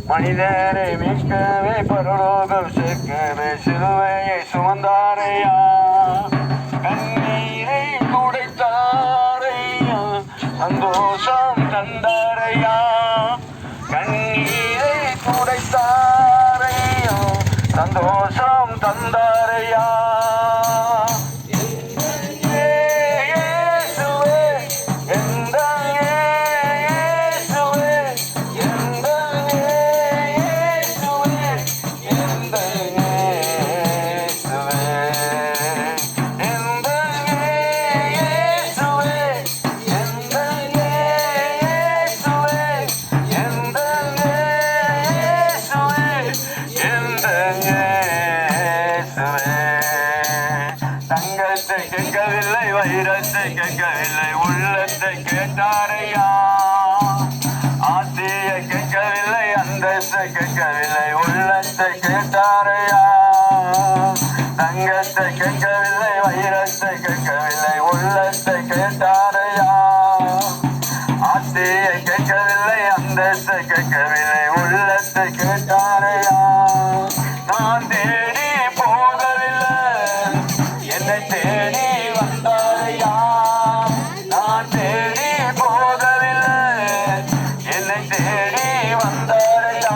மனிதரை மீட்கவே பரலோகம் சேர்க்கவே சிலுவையை சுமந்தாரையா. கண்ணீரை துடைத்தாரையா, சந்தோஷம் தந்தாரையா. கண்ணீரை துடைத்தாரையா, சந்தோஷம் தந்தாரையா. தங்கத்தை கேட்கவில்லை, வைரத்தை கேட்கவில்லை, உள்ளத்தை கேட்டாரையா. ஆசைய கேட்கவில்லை, அந்தஸ்தை கேட்கவில்லை, உள்ளத்தை கேட்டாரையா. தங்கத்தை கேட்கவில்லை, வைரத்தை கேட்கவில்லை, உள்ளத்தை கேட்டாரையா. ஆசைய கேட்கவில்லை, அந்தஸ்தை கேட்கவில்லை, உள்ளத்தை கேட்டாரையா. நான் தேடி போகவில்லை, என்னை தேடி வந்தாரையா. நான் தேடி போகவில்லை, என்னை தேடி வந்தாரையா.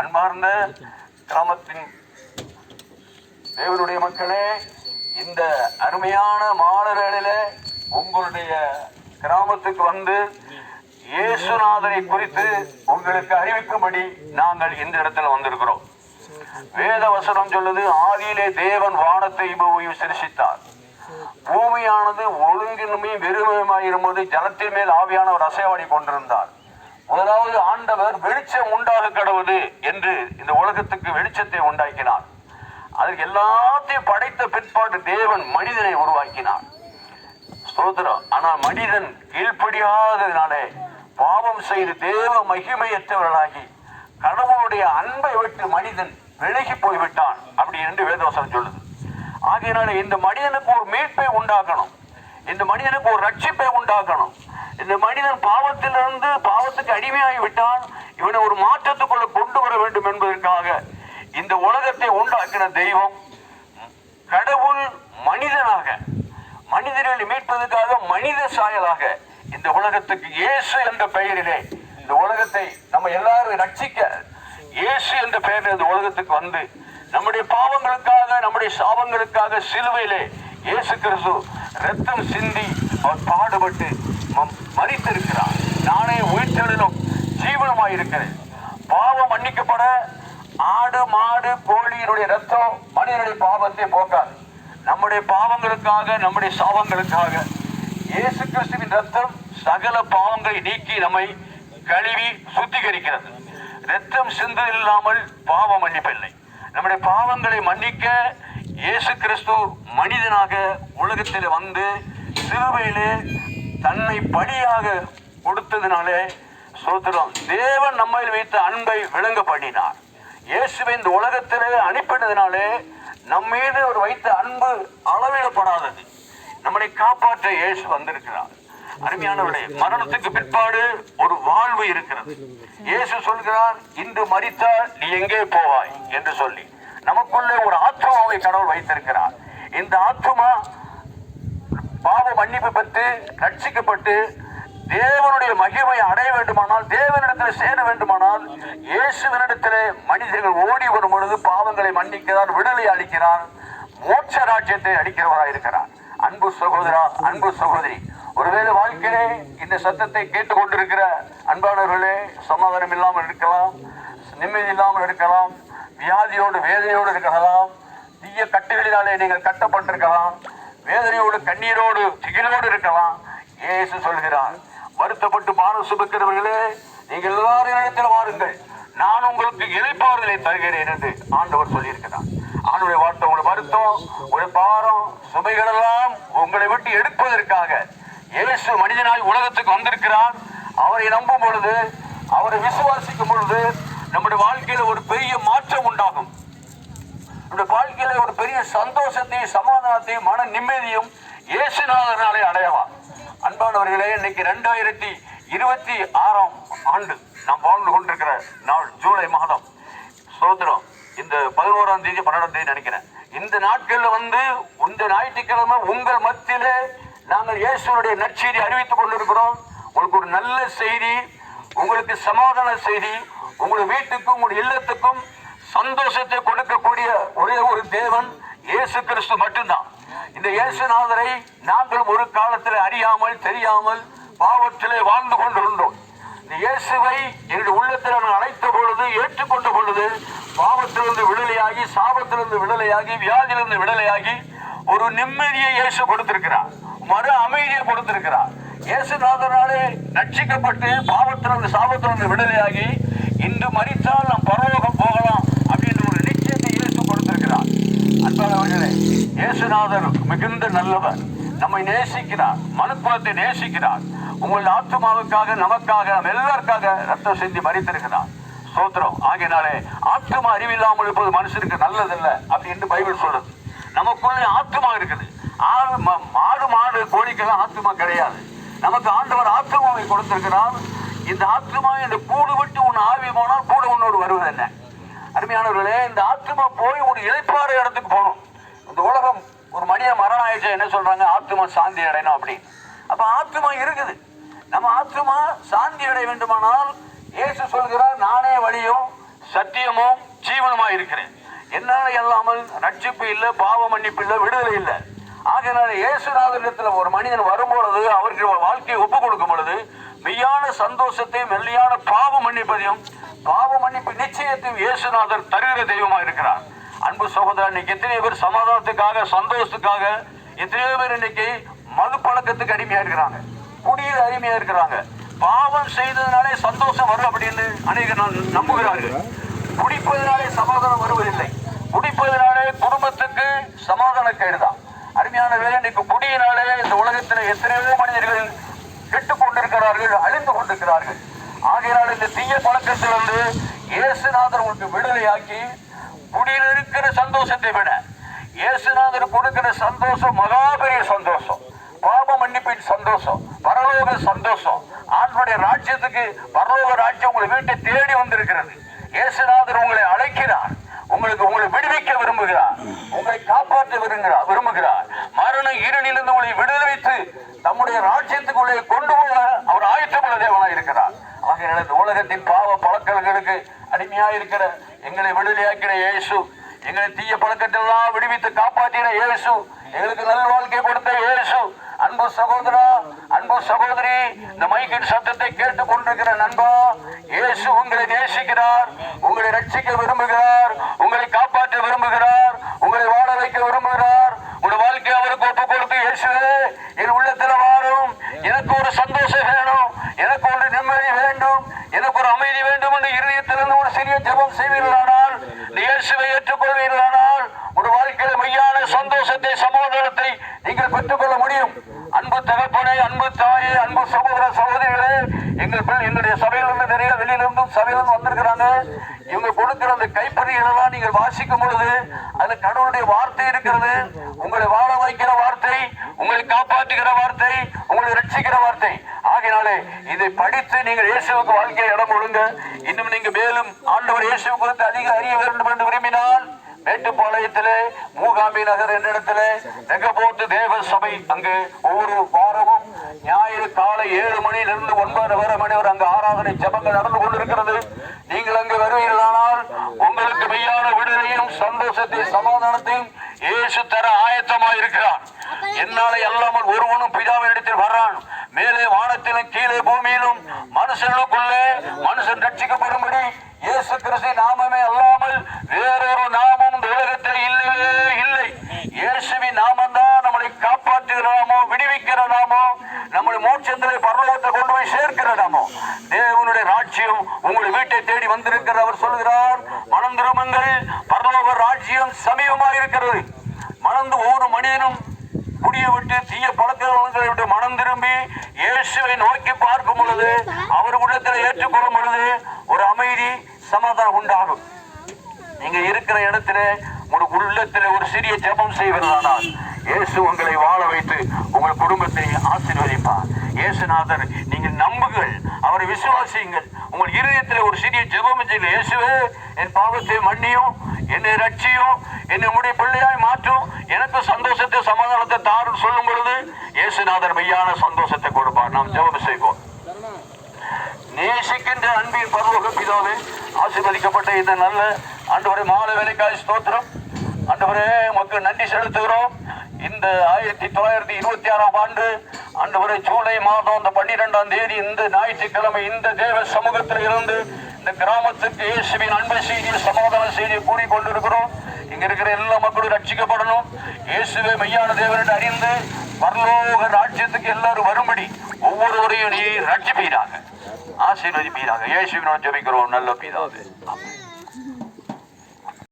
அன்பார்ந்த கிராமத்தின் தேவனுடைய மக்களே, இந்த அருமையான மாணவர்களிலே உங்களுடைய கிராமத்துக்கு வந்து இயேசுநாதரை குறித்து உங்களுக்கு அறிவிக்கும்படி நாங்கள் இந்த இடத்துல வந்திருக்கிறோம். வேத வசனம் சொல்லுது, ஆதியிலே தேவன் வானத்தை பூமியையும் சிருஷ்டித்தார். பூமியானது ஒழுங்கின்மை வெறுமையுமாயிரும்போது ஜலத்தின் மேல் ஆவியானவர் அசைவாடி கொண்டிருந்தார். முதலாவது ஆண்டவர் வெளிச்சம் உண்டாக கடவுது என்று இந்த உலகத்துக்கு வெளிச்சத்தை உண்டாக்கினார். அதுக்கு எல்லாத்தையும் படைத்த பிற்பாடு தேவன் மனிதனை உருவாக்கினார். ஸ்தோத்திரம். ஆனால் மனிதன் கீழ்ப்படியாததினாலே பாவம் செய்து தேவ மகிமையற்றவர்களாகி கடவுளுடைய அன்பை விட்டு மனிதன் விலகி போய்விட்டான் அப்படி என்று வேதவசனம் சொல்லுது. ஆகையினால இந்த மனிதனுக்கு ஒரு மீட்பை உண்டாக்கணும், இந்த மனிதனுக்கு ஒரு ரட்சிப்பை உண்டாக்கணும். இந்த மனிதன் பாவத்திலிருந்து பாவத்துக்கு அடிமையாகி விட்டான், இவனை ஒரு மாற்றத்துக்குள்ள கொண்டு வர வேண்டும் என்பதற்காக இந்த உலகத்தை உண்டாக்கின தெய்வம் கடவுள் மனிதனாக, மனிதர்களை மீட்பதற்காக மனித சாயலாக இந்த உலகத்துக்கு இயேசு என்ற பெயரிலே இந்த உலகத்தை நம்ம எல்லாரும் ரட்சிக்க இயேசு என்ற பெயரில் இந்த உலகத்துக்கு வந்து நம்முடைய பாவங்களுக்காக நம்முடைய சாபங்களுக்காக சிலுவையிலே இயேசு கிறிஸ்து ரத்தம் சிந்தி அவர் பாடுபட்டு மரித்திருக்கிறார். நானே உயிர்த்தெழுதலும் ஜீவனமாய் இருக்கிறேன். பாவம் மன்னிக்கப்பட ஆடு மாடு கோழியினுடைய ரத்தம் மனிதனுடைய பாவத்தை போக்காது. நம்முடைய பாவங்களுக்காக நம்முடைய சாபங்களுக்காக இயேசு கிறிஸ்துவின் ரத்தம் சகல பாவங்களை நீக்கி நம்மை கழுவி சுத்திகரிக்கிறது. ரத்தம் சிந்து இல்லாமல் பாவ மன்னிப்பில்லை. நம்முடைய பாவங்களை மன்னிக்க இயேசு கிறிஸ்து மனிதனாக உலகத்தில் வந்து சிலுவையிலே தன்னை பலியாக கொடுத்ததினாலே சோத்திரம் தேவன் நம்மை வைத்த அன்பை விளங்க பண்ணினார். இயேசுவை இந்த உலகத்திலே அனுப்பினதினாலே நம் மீது அவர் வைத்த அன்பு அளவிடப்படாதது. நம்மளை காப்பாற்ற இயேசு வந்திருக்கிறார். அருமையானவர்களே, மரணத்துக்கு பிற்பாடு ஒரு வாழ்வு இருக்கிறது. இயேசு சொல்கிறார், இன்று மரித்தால் நீ எங்கே போவாய் என்று சொல்லி நமக்குள்ளே ஒரு ஆத்மாவை கடவுள் வைத்திருக்கிறார். இந்த ஆத்மா பாவ மன்னிப்பு பெற்று ரட்சிக்கப்பட்டு தேவனுடைய மகிமை அடைய வேண்டுமானால், தேவனிடத்தில் சேர வேண்டுமானால், இயேசுவினிடத்திலே மனிதர்கள் ஓடி வரும் பொழுது பாவங்களை மன்னிக்கிறார், விடுதலை அளிக்கிறார், மோட்ச ராஜ்யத்தை அளிக்கிறவராக இருக்கிறார். அன்பு சகோதரா, அன்பு சகோதரி, ஒருவேளை வாழ்க்கையிலே இந்த சத்தத்தை கேட்டுக்கொண்டிருக்கிற அன்பானவர்களே, சமாதானம் இல்லாமல் இருக்கலாம், நிம்மதி இல்லாமல் இருக்கலாம், வியாதியோடு வேதனையோடு இருக்கலாம், தீய கட்டுகளினாலே நீங்கள் கட்டப்பட்டிருக்கலாம், வேதனையோடு கண்ணீரோடு திகிலோடு இருக்கலாம். இயேசு சொல்கிறார், வருத்தப்பட்டு பாரம் சுமக்கிறவர்களே, நீங்கள் எல்லாரும் இடத்தில் வாருங்கள், நான் உங்களுக்கு இளைப்பாறுதலை தருகிறேன் என்று ஆண்டவர் சொல்லியிருக்கிறார். ஆண்டவருடைய வார்த்தை, உங்களுடைய வருத்தம், உங்களுடைய பாரம் சுமைகள் எல்லாம் உங்களை விட்டு எடுப்பதற்காக இயேசு மனிதனாய் உலகத்துக்கு வந்திருக்கிறார். அவரை நம்பும் பொழுது அவரை விசுவாசிக்கும் பொழுது நம்முடைய வாழ்க்கையில ஒரு பெரிய மாற்றம் உண்டாகும். நம்முடைய வாழ்க்கையில ஒரு பெரிய சந்தோஷத்தையும் சமாதானத்தையும் மன நிம்மதியும் இயேசுநாதனாலே அடையலாம். அன்பானவர்களே, இன்னைக்கு 2026 ஆண்டு நாம் வாழ்ந்து கொண்டிருக்கிற நாள் ஜூலை மாதம். சோதரம் இந்த 11ஆம் தேதி 12ஆம் தேதி நினைக்கிறேன். இந்த நாட்கள்ல இந்த ஞாயிற்றுக்கிழமை உங்கள் மத்தியிலே நாங்கள் இயேசுனுடைய நற்செய்தி அறிவித்துக் கொண்டிருக்கிறோம். உங்களுக்கு ஒரு நல்ல செய்தி, உங்களுக்கு சமாதான செய்தி, உங்களுடைய வீட்டுக்கும் உங்களுடைய இல்லத்துக்கும் சந்தோஷத்தை கொடுக்கக்கூடிய ஒரே ஒரு தேவன் இயேசு கிறிஸ்து மட்டும்தான். இந்த இயேசுநாதரை நாங்கள் ஒரு காலத்தில் அறியாமல் தெரியாமல் பாவத்திலே வாழ்ந்து கொண்டிருந்தோம். இந்த இயேசுவை எங்களுடைய உள்ளத்தில் அழைத்த பொழுது, ஏற்றுக்கொண்ட பொழுது, பாவத்திலிருந்து விடுதலையாகி, சாபத்திலிருந்து விடுதலையாகி, வியாதியிலிருந்து விடுதலையாகி ஒரு நிம்மதியை இயேசு கொடுத்திருக்கிறார், மறு அமைதியை கொடுத்திருக்கிறார். இயேசுநாதனாலே ரட்சிக்கப்பட்டு பாவத்திலிருந்து சாபத்திலிருந்து விடுதலையாகி இன்று மரித்தால் நாம் பரலோகம் போகலாம் அப்படின்ற ஒரு நிச்சயத்தை இயேசு கொடுத்திருக்கிறார். அன்பானவர்களே, இயேசுநாதர் மிகுந்த நல்லவர், நம்மை நேசிக்கிறார், மனுக்குலத்தை நேசிக்கிறார். உங்களுடைய ஆத்மாவுக்காக, நமக்காக, நம்ம எல்லாருக்காக ரத்தம் செஞ்சு மரித்திருக்கிறார். ஸ்தோத்திரம். ஆகையினாலே ஆத்மா அறிவில்லாமல் இருப்பது மனுஷனுக்கு நல்லதில்ல அப்படின்னு பைபிள் சொல்லுது. நமக்குள்ளே ஆத்மா இருக்குது. மாடு கோழிக்கெல்லாம் ஆத்மா கிடையாது. நமக்கு ஆண்டவர் ஆத்மாவை கொடுத்திருக்கிறார். இந்த ஆத்மா இந்த கூடு விட்டு உன் ஆவி போனால் கூட உன்னோடு வருவது என்ன? அருமையானவர்களே, இந்த ஆத்மா போய் ஒரு இளைப்பாறு இடத்துக்கு போகணும். இந்த உலகம் ஒரு மனித மரணம் ஆயிடுச்சு, என்ன சொல்றாங்க? ஆத்மா சாந்தி அடையணும் அப்படின்னு. அப்ப ஆத்மா இருக்குது. நம்ம ஆத்மா சாந்தி அடைய வேண்டுமானால் இயேசு சொல்கிறார், நானே வழியும் சத்தியமும் ஜீவனுமா இருக்கிறேன், என்னால இல்லாமல் ரட்சிப்பு இல்லை, பாவ மன்னிப்பு இல்லை, விடுதலை இல்லை. ஆகையினால இயேசுநாதரிடத்தில் ஒரு மனிதன் வரும்பொழுது, அவருக்கு வாழ்க்கையை ஒப்பு கொடுக்கும் பொழுது மெய்யான சந்தோஷத்தையும் மெல்லியான பாவ மன்னிப்பதையும் பாவ மன்னிப்பு நிச்சயத்தையும் இயேசுநாதர் தருகிற தெய்வமா இருக்கிறார். அன்பு சகோதரர், இன்னைக்கு எத்தனையோ பேர் சமாதானத்துக்காக, சந்தோஷத்துக்காக, எத்தனையோ பேர் இன்னைக்கு மது பழக்கத்துக்கு அடிமையா இருக்கிறாங்க, குடியில் அடிமையா இருக்கிறாங்க. பாவம் செய்ததுனாலே சந்தோஷம் வரும் அப்படின்னு அநேகர் நம்புகிறார்கள். குடிப்பதனாலே சமாதானம் வருவதில்லை. குடிப்பதனாலே குடும்பத்துக்கு சமாதான கேடுதான். அருமையான வேலை, இன்னைக்கு குடியினாலே இந்த உலகத்தில் எத்தனையோ மனிதர்கள் கெட்டுக் கொண்டிருக்கிறார்கள், அழிந்து கொண்டிருக்கிறார்கள். ஆகையினால் இந்த தீய பழக்கத்திலிருந்து இயேசுநாதர் உங்களுக்கு விடுதலையாக்கி, குடியில் இருக்கிற சந்தோஷத்தை விட இயேசுநாதர் கொடுக்கிற சந்தோஷம் மகா பெரிய சந்தோஷம். பாவ மன்னிப்பின் சந்தோஷம், பரலோக சந்தோஷம், ஆண்டவருடைய ராஜ்யத்துக்கு, பரலோக ராஜ்யம் உங்களை வீட்டை தேடி வந்திருக்கிறது. இயேசுநாதர் உங்களை அழைக்கிறார், உங்களை விடுவிக்க விரும்புகிறார், உங்களை காப்பாற்ற விரும்புகிறார். மரண இருளிலிருந்து உங்களை விடுவித்து தம்முடைய ராஜ்யத்துக்குள்ளே கொண்டு போக அவர் ஆயத்தமுள்ள தேவனாய் இருக்கிறார். ஆகையால் இந்த உலகத்தின் பாவ பழக்கங்களுக்கு அடிமையாக இருக்கிற எங்களை விடுதலையாக்கிற இயேசு, எங்களை தீய பழக்கத்தெல்லாம் விடுவித்து காப்பாற்றின இயேசு, எங்களுக்கு நல்ல வாழ்க்கை கொடுத்த இயேசு. அன்பு சகோதரா, அன்பு சகோதரி, இந்த மைக்கின் சத்தத்தை கேட்டுக் கொண்டிருக்கிற நண்பா, இயேசு உங்களை நேசிக்கிறார், உங்களை ரட்சிக்க விரும்புகிறார், உங்களை காப்பாற்ற விரும்புகிறார், உங்களை வாழ வைக்க விரும்புகிறார். உங்களுடைய வாழ்க்கை அவருக்கு ஒப்பு கொடுத்து, இயேசுவே என் உள்ளத்தில் வாரும், எனக்கு ஒரு சந்தோஷம் வேணும், எனக்கு ஒரு நிம்மதி வேண்டும், எனக்கு ஒரு அமைதி வேண்டும் என்று இருதயத்திலிருந்து ஒரு சிறிய ஜெபம் செய்வீர்களானால், இயேசுவை ஏற்றுக்கொள்வீர்களானால், உங்கள் வாழ்க்கையில மெய்யான சந்தோஷத்தை, சமாதானத்தை நீங்கள் பெற்றுக்கொள்ள முடியும். அன்பு தகப்பனே, அன்பு தாயே, அன்பு சகோதர சகோதரிகளே, எங்களுடைய சபையிலிருந்து நிறைய வெளியிலிருந்தும் சபையிலிருந்து வந்திருக்கிறாங்க. இவங்க கொடுக்கிற அந்த கைப்பறிகளெல்லாம் நீங்கள் வாசிக்கும் பொழுது அதுல கடவுளுடைய வார்த்தை இருக்கிறது. உங்களை வாழ வைக்கிற வார்த்தை, உங்களை காப்பாற்றுகிற வார்த்தை, உங்களை ரட்சிக்கிற வார்த்தை. ஆகையினாலே இதை படித்து நீங்கள் இயேசுவுக்கு வாழ்க்கையை இடம் கொடுங்க. இன்னும் நீங்க மேலும் ஆண்டவர் இயேசு குறித்து அதிக அறிய வேண்டும் என்று விரும்பினால், மேட்டுப்பாளையத்திலே மூகாம்பி நகர் என்ற இடத்திலே ரெகபோத்து தேவ சபை, அங்கு ஒவ்வொரு வாரமும் ஞாயிறு காலை 7 மணியிலிருந்து 9:30 மணி வரை அங்கு ஆராதனை ஜெபங்கள் நடந்து கொண்டிருக்கிறது. நீங்கள் அங்கு வருவீர்களானால் உங்களுக்கு மெய்யான விடுதலையும் சந்தோஷத்தையும் சமாதானத்தையும் இயேசு தர ஆயத்தமாக இருக்கிறார். என்னால அல்லாமல் ஒருவனும் பிதாவினிடத்தில் வர்றான். மேலே வானத்திலும் கீழே பூமியிலும் மனுஷனுக்குள்ளே மனுஷன் ரட்சிக்கப்படும்படி இயேசு கிறிஸ்து நாமமே அல்லாமல் வேறொரு நாமம் இந்த உலகத்தில் இல்லவே இல்லை. இயேசுவின் நாமம் தான் நம்மளை காப்பாற்றுகிற நாமம், விடுவிக்கிற நாமம், நம்முடைய மோட்சத்திலே பரலோகத்தை கொண்டு போய் சேர்க்கிற நாமம். தேவனுடைய ராஜ்யம் உங்களுடைய வீட்டை தேடி வந்திருக்கிறது. அவர் சொல்கிறார், மனம் திரும்புங்கள், பரலோக ராஜ்யம் சமீபமாக இருக்கிறது. மணந்து ஒவ்வொரு மனிதனும் குடியை விட்டு தீய பழக்கங்களை விட்டு மனம் திரும்பி இயேசுவை நோக்கி பார்க்கும் பொழுது அவர் உள்ளத்தில் ஏற்றுக்கொள்ளும் பொழுது ஒரு அமைதி சமாதானம் உண்டாகும். நீங்க இருக்கிற இடத்துல உங்களுக்கு உள்ளத்தில் ஒரு சிறிய ஜெபம் செய்வதானால் இயேசு உங்களை வாழ வைத்து உங்கள் குடும்பத்தை ஆசீர்வதிப்பார். இயேசுநாதர் நீங்கள் நம்புங்கள், அவரை விசுவாசியுங்கள். உங்கள் இருதயத்தில் ஒரு சிறிய ஜெபம் செய்யுங்கள். இயேசுவே, என் பாவத்தை மன்னியும், என்னை ரட்சியும், என்னை உம்முடைய பிள்ளையாய் மாற்றும், எனக்கு சந்தோஷத்தை சமாதானத்தை தாரும் சொல்லும் பொழுது இயேசுநாதர் மெய்யான சந்தோஷத்தை கொடுப்பார். நாம் ஜெபம் செய்வோம். நேசிக்கின்ற அன்பின் பரலோக பிதாவே, ஆசீர்வதிக்கப்பட்ட இந்த நல்ல ஆண்டவரே மாலை வேலைக்காய் ஸ்தோத்திரம். ஆண்டவரே மக்கள் நன்றி செலுத்துகிறோம். இந்த 1926ஆம் ஆண்டு ஆண்டவரே ஜூலை மாதம் இந்த 12ஆம் தேதி இந்த ஞாயிற்றுக்கிழமை இந்த தேவ சமூகத்தில் இருந்து இந்த கிராமத்துக்கு இயேசுவின் அன்பு செய்தியை சமாதான செய்தியை கூறிக்கொண்டிருக்கிறோம். இங்க இருக்கிற எல்லா மக்களும் ரட்சிக்கப்படணும். இயேசுவை மெய்யான தேவன் அறிந்து பரலோக ராஜ்யத்துக்கு எல்லாரும் வரும்படி ஒவ்வொருவரையும் நீ ரட்சிப்பீராக, ஆசீர்வதிப்பீராக. இயேசுவின் ஜெபிக்கிறோம் நல்ல பிதாவே. ஆமென்.